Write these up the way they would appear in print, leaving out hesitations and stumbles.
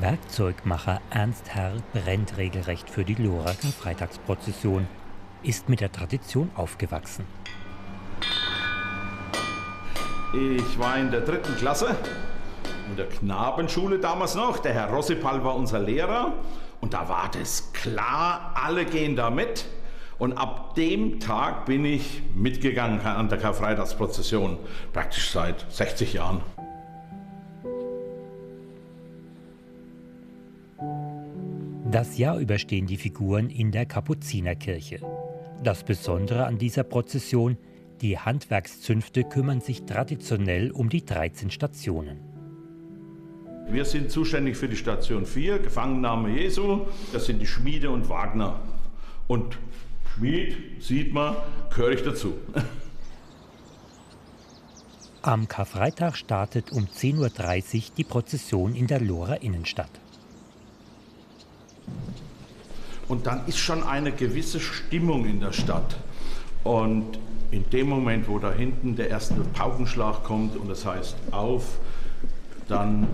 Werkzeugmacher Ernst Herr brennt regelrecht für die Lorer Karfreitagsprozession, ist mit der Tradition aufgewachsen. Ich war in der 3. Klasse, in der Knabenschule damals noch. Der Herr Rossipal war unser Lehrer und da war das klar, alle gehen da mit. Und ab dem Tag bin ich mitgegangen an der Karfreitagsprozession, praktisch seit 60 Jahren. Das Jahr über stehen die Figuren in der Kapuzinerkirche. Das Besondere an dieser Prozession: die Handwerkszünfte kümmern sich traditionell um die 13 Stationen. Wir sind zuständig für die Station 4, Gefangennahme Jesu. Das sind die Schmiede und Wagner. Und Schmied, sieht man, gehöre ich dazu. Am Karfreitag startet um 10:30 Uhr die Prozession in der Lorer Innenstadt. Und dann ist schon eine gewisse Stimmung in der Stadt. Und in dem Moment, wo da hinten der erste Paukenschlag kommt und das heißt auf, dann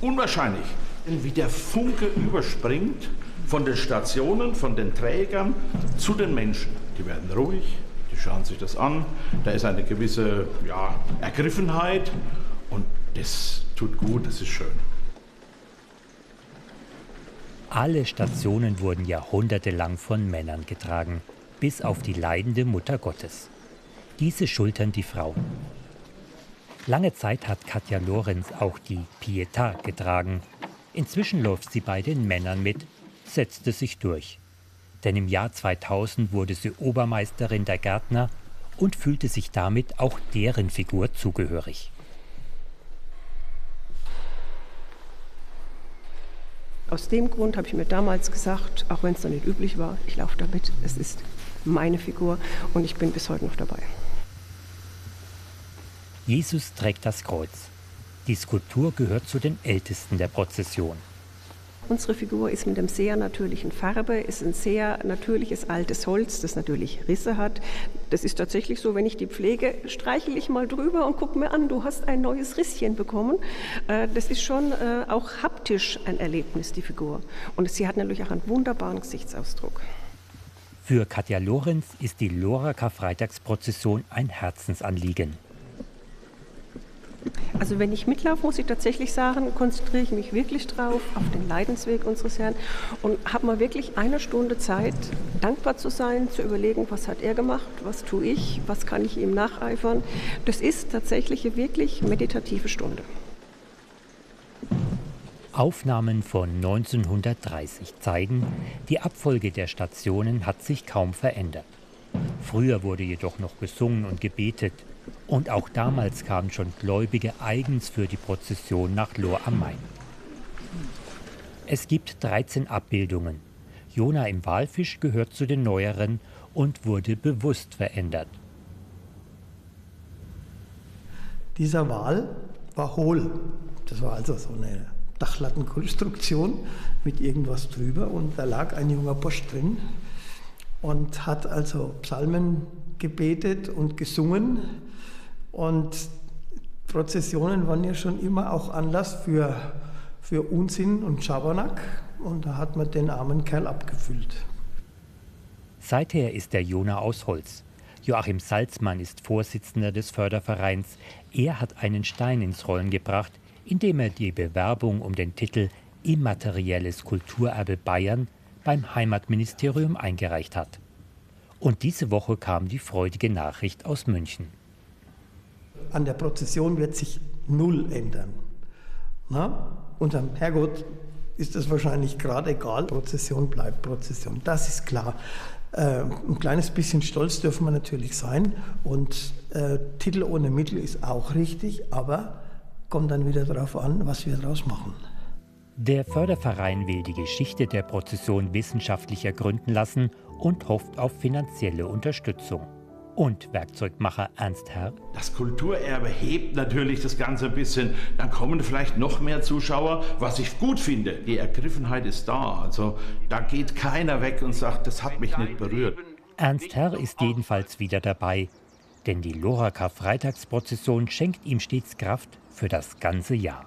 unwahrscheinlich, wie der Funke überspringt von den Stationen, von den Trägern zu den Menschen. Die werden ruhig, die schauen sich das an, da ist eine gewisse Ergriffenheit und das tut gut, das ist schön. Alle Stationen wurden jahrhundertelang von Männern getragen, bis auf die leidende Mutter Gottes. Diese schultern die Frauen. Lange Zeit hat Katja Lorenz auch die Pietà getragen. Inzwischen läuft sie bei den Männern mit, setzte sich durch. Denn im Jahr 2000 wurde sie Obermeisterin der Gärtner und fühlte sich damit auch deren Figur zugehörig. Aus dem Grund habe ich mir damals gesagt, auch wenn es noch nicht üblich war, ich laufe damit, es ist meine Figur und ich bin bis heute noch dabei. Jesus trägt das Kreuz. Die Skulptur gehört zu den ältesten der Prozession. Unsere Figur ist mit einem sehr natürlichen Farbe, ist ein sehr natürliches altes Holz, das natürlich Risse hat. Das ist tatsächlich so, wenn ich die pflege, streichel ich mal drüber und gucke mir an, du hast ein neues Risschen bekommen. Das ist schon auch haptisch ein Erlebnis, die Figur. Und sie hat natürlich auch einen wunderbaren Gesichtsausdruck. Für Katja Lorenz ist die Lorer Karfreitagsprozession ein Herzensanliegen. Also wenn ich mitlaufe, muss ich tatsächlich sagen, konzentriere ich mich wirklich drauf, auf den Leidensweg unseres Herrn und habe mal wirklich eine Stunde Zeit, dankbar zu sein, zu überlegen, was hat er gemacht, was tue ich, was kann ich ihm nacheifern. Das ist tatsächlich eine wirklich meditative Stunde. Aufnahmen von 1930 zeigen, die Abfolge der Stationen hat sich kaum verändert. Früher wurde jedoch noch gesungen und gebetet. Und auch damals kamen schon Gläubige eigens für die Prozession nach Lohr am Main. Es gibt 13 Abbildungen. Jona im Walfisch gehört zu den neueren und wurde bewusst verändert. Dieser Wal war hohl. Das war also so eine Dachlattenkonstruktion mit irgendwas drüber und da lag ein junger Bursch drin und hat also Psalmen gebetet und gesungen. Und Prozessionen waren ja schon immer auch Anlass für Unsinn und Schabernack. Und da hat man den armen Kerl abgefüllt. Seither ist der Jona aus Holz. Joachim Salzmann ist Vorsitzender des Fördervereins. Er hat einen Stein ins Rollen gebracht, indem er die Bewerbung um den Titel Immaterielles Kulturerbe Bayern beim Heimatministerium eingereicht hat. Und diese Woche kam die freudige Nachricht aus München. An der Prozession wird sich null ändern. Unserem Herrgott ist es wahrscheinlich gerade egal. Prozession bleibt Prozession, das ist klar. Ein kleines bisschen stolz dürfen wir natürlich sein. Und Titel ohne Mittel ist auch richtig, aber kommt dann wieder darauf an, was wir daraus machen. Der Förderverein will die Geschichte der Prozession wissenschaftlich ergründen lassen und hofft auf finanzielle Unterstützung. Und Werkzeugmacher Ernst Herr: Das Kulturerbe hebt natürlich das Ganze ein bisschen. Dann kommen vielleicht noch mehr Zuschauer, was ich gut finde. Die Ergriffenheit ist da. Also da geht keiner weg und sagt, das hat mich nicht berührt. Ernst Herr ist jedenfalls wieder dabei. Denn die Lorer Karfreitagsprozession schenkt ihm stets Kraft für das ganze Jahr.